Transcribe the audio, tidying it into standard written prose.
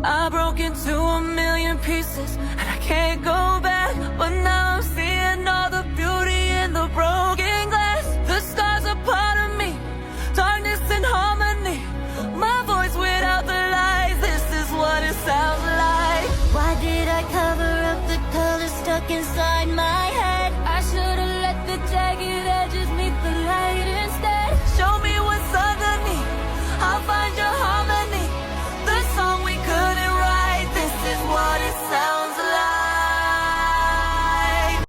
I broke into a million pieces and I can't go back. But now I'm seeing all the beauty in the broken glass. The stars are part of me, darkness and harmony. My voice without the lies, this is what it sounds like. Why did I cover up the color stuck inside my head? I should've let the jagged edges meet the light.